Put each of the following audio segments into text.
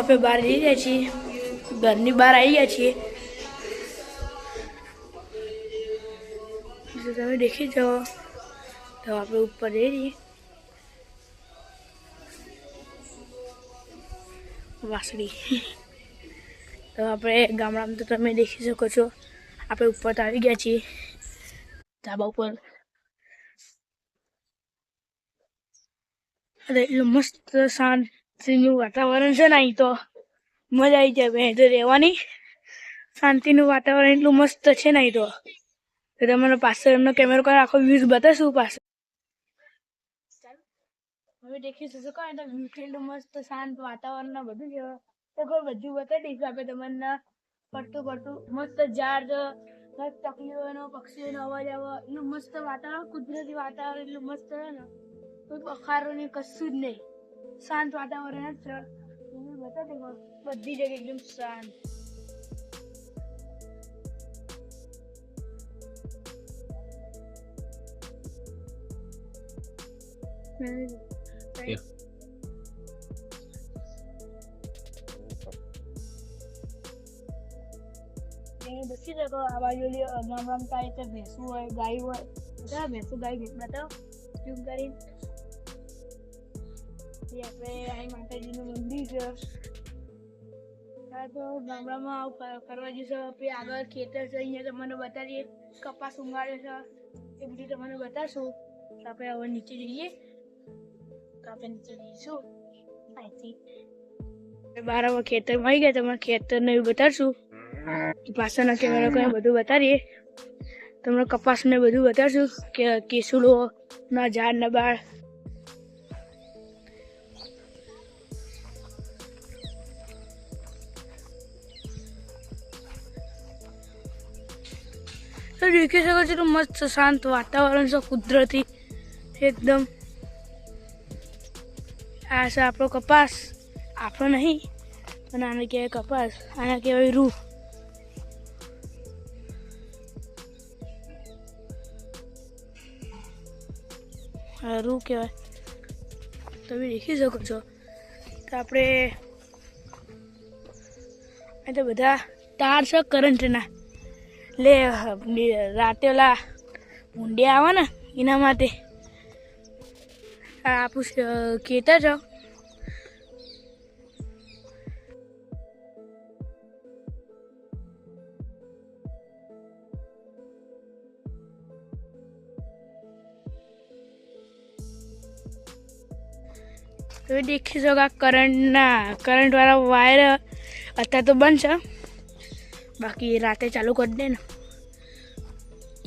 આપણે બહાર જઈ રહ્યા છીએ, ઘરની બહાર આવી ગયા છીએ. જો તમે દેખી જાઓ તો આપણે ઉપર જઈ રહીએ. વાસળી તો આપણે ગામડામાં તો તમે દેખી શકો છો, આપણે ઉપર તો આવી ગયા છીએ ધાબા ઉપર. અરે એટલું મસ્ત શાંતિનું વાતાવરણ છે ને, અહીં તો મજા આવી જાય. અહીં તો રહેવાની શાંતિનું વાતાવરણ એટલું મસ્ત છે ને. અહીં તો તમને પાછળ એમનો કેમેરો કરીને આખો વ્યૂઝ બતાવશું પાછળ. હવે દેખી શકો તો એટલું મસ્ત શાંત વાતાવરણ બધું છે. તો બધું બતાવી દઈશું આપણે તમને. પડતું મસ્ત ઝાડ, તકલીઓનો પક્ષીઓનો અવાજ આવે, એટલું મસ્ત વાતાવરણ, કુદરતી વાતાવરણ એટલું મસ્ત છે ને, કોઈ પખારો ને કશું જ નહીં, શાંત વાતાવરણ જ છે. બતાવી દઉં બધી જગ્યાએ એકદમ શાંત. બસી શકો આ બાજુ ગામડામાં થાય તો ભેંસું હોય, ગાય હોય. બધા ભેંસું ગાય બતાવો ઝૂમ કરીને. આપણે અહીં માતાજીનું મંદિર છે. તો ગામડામાં આવું ફરવા જઈશું. આપણે આગળ ખેતર છે, અહીંયા તમને બતાવીએ. કપાસ ઉગાડે છે એ બધું તમને બતાવશું. તો આપણે હવે નીચે જઈએ. તો આપણે નીચે જઈશું અહીંથી. બહાર હવે ખેતરમાં આવી ગયા, તમારે ખેતરને એવું બતાવશું. પાછળના કેમેરા કરીને બધું બતાવીએ. તમને કપાસને બધું બતાવશું કે કેસુડો ના ઝાડ ના બાળ. તો દેખી શકો છો મસ્ત શાંત વાતાવરણ છે, કુદરતી એકદમ. આ છે આપણો કપાસ. આપણો નહીં પણ આને કહેવાય કપાસ, આને કહેવાય રૂ. રૂ કહેવાય. તમે દેખી શકો છો. તો આપણે અહીં તો બધા તાર છે કરંટના. લે રાતે ઓલા ઊંડિયા આવે ને એના માટે આ આપણું ખેતર છે. તમે દેખી શકો આ કરંટ વાળા વાયર અત્યારે તો બંધ છે, બાકી રાતે ચાલુ કરી દે ને.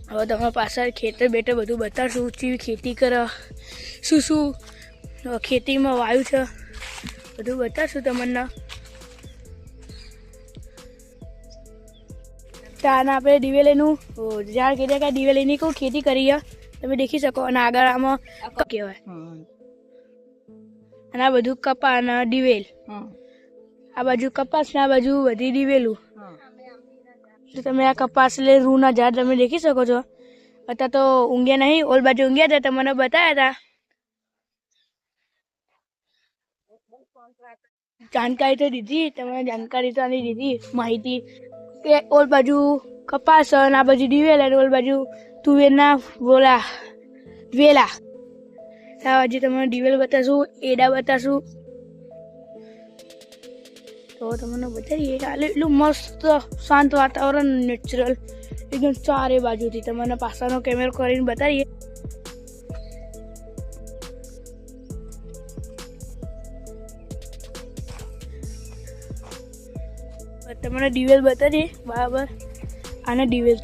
હવે તમારા પાછળ ખેતર બેટર બધું બતાવશું. કેવી ખેતી કરે, શું ખેતીમાં વાયુ છે બધું બતાવશું તમને. ત્યાંના આપણે દિવેલીનું ઝાડ કહેતા કે દિવેલીની કોઈ ખેતી કરીએ તમે દેખી શકો. અને આગળ આમાં કહેવાય. અને આ બધું કપા અને દિવેલ. આ બાજુ કપાસ ને આ બાજુ બધી દિવેલું. તો તમે આ કપાસ લે રૂના ઝાડ તમે દેખી શકો છો. અત્યારે તો ઊંઘ્યા નહીં, ઓલ બાજુ ઊંઘ્યા હતા, તમને બતાવ્યા હતા. જાણકારી તો દીધી, તમને જાણકારી તો આની દીધી માહિતી કે ઓલ બાજુ કપાસ અને આ બાજુ દિવેલ અને ઓલ બાજુ તુવેરના વેલા. આ બાજુ તમને દિવેલ બતાવશું, એડા બતાવશું. તો તમને બતાવીએ. એટલું મસ્ત શાંત વાતાવરણ, નેચરલ એકદમ ચારે બાજુથી. તમને પાછળનો કેમેરો કરીને બતાવીએ. તમને દિવેલ બતાવીએ બરાબર. આને દિવેલ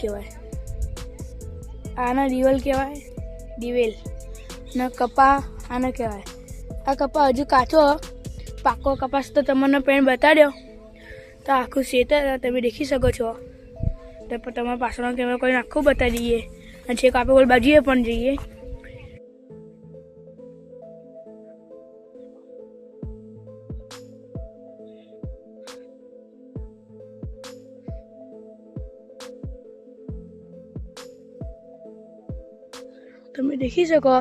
કહેવાય, દિવેલ ને કપા આને કહેવાય. આ કપા હજુ કાચો, પાકો કપાસ તો તમને પેન બતાડ્યો. તો આખું ખેતર તમે દેખી શકો છો. તો તમારા પાછળનો કેમેરો કરીને આખું બતાવી દઈએ. અને છેક આપણે ઓલ બાજુએ પણ જઈએ. તમે દેખી શકો.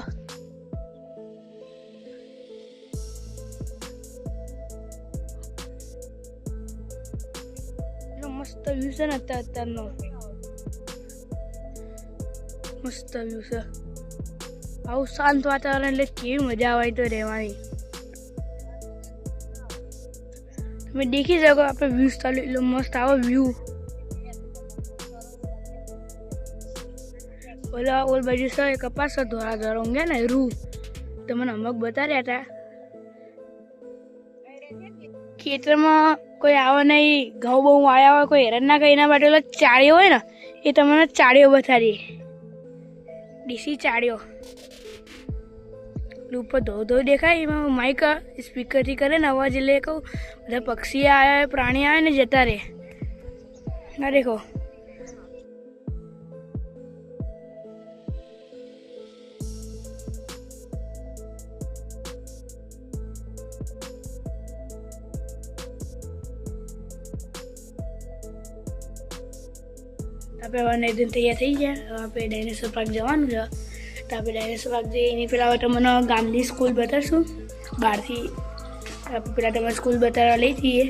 છે ને અત્યારનો મસ્ત વ્યૂ છે. આવું શાંત વાતાવરણ એટલે કેવી મજા આવે તો રહેવાની. તમે દેખી શકો આપણે વ્યૂ ચાલુ એટલો મસ્ત આવો વ્યૂ. ઓલા ઓલ બાજુ છે કપાસ ધોરા ધોરા ઊંઘ્યા ને રૂ તમને અમુક બતાવ્યા હતા. ખેતરમાં કોઈ આવે નહીં, ઘઉં બહુ આવ્યા હોય, કોઈ હેરાન ના કરે એના માટે ઓલા ચાળીઓ હોય ને એ તમને ચાળીઓ બતાવીએ. ડીસી ચાળીઓ ઉપર ધો ધો દેખાય. એમાં માઇક સ્પીકરથી કરે ને અવાજ એટલે કહું બધા પક્ષી આવે પ્રાણી આવે ને જતા રહે. ના દેખો આપણે હવે નહીં તૈયાર થઈ ગયા. હવે આપણે ડાયનેસોર પાર્ક જવાનું છે. તો આપણે ડાયનેસોર પાર્ક જઈએ એની પહેલાં હવે તમને ગામની સ્કૂલ બતાવશું. બહારથી આપણે પહેલાં તમે સ્કૂલ બતાવવા લઈ જઈએ.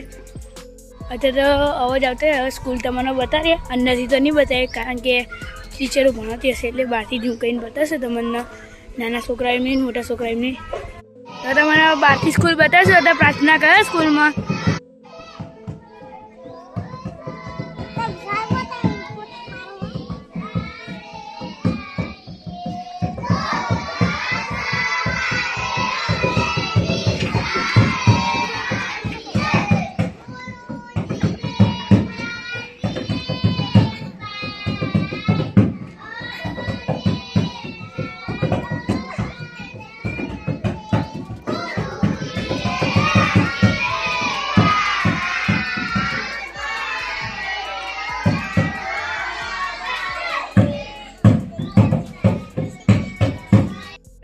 અત્યારે તો અવાજ આવતો હવે સ્કૂલ તમને બતાવીએ. અંદરથી તો નહીં બતાવીએ કારણ કે ટીચરો ભણાવતી હશે એટલે બહારથી જ કહીને બતાવશે તમને. નાના છોકરા એમની મોટા છોકરા એમની. તો તમને બહારથી સ્કૂલ બતાવશો તો પ્રાર્થના કરે સ્કૂલમાં.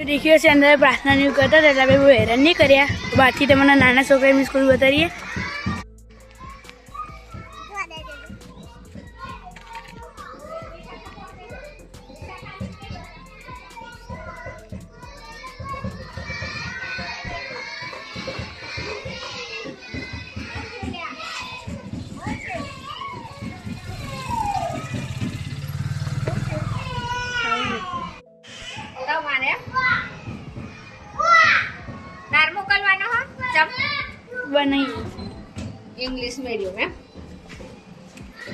દેખ્યું છે અંદર પ્રાર્થના નહીં કરતા એટલે આપણે બહુ હેરાન નહીં કર્યા. બહારથી તમને નાના છોકરાની સ્કૂલ બતાવીએ. નહીં ઇંગ્લિશ મીડિયમ એમ.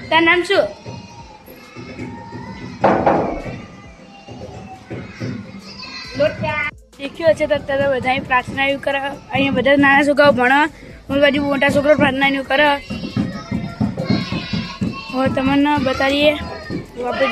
તારું નામ શું? દેખ્યું હશે તો અત્યારે બધા પ્રાર્થના એવું કરે. અહીંયા બધા નાના છોકરાઓ ભણે, ઓલી બાજુ મોટા છોકરો પ્રાર્થના એવું કરે. હવે તમને બતાવીએ આપણે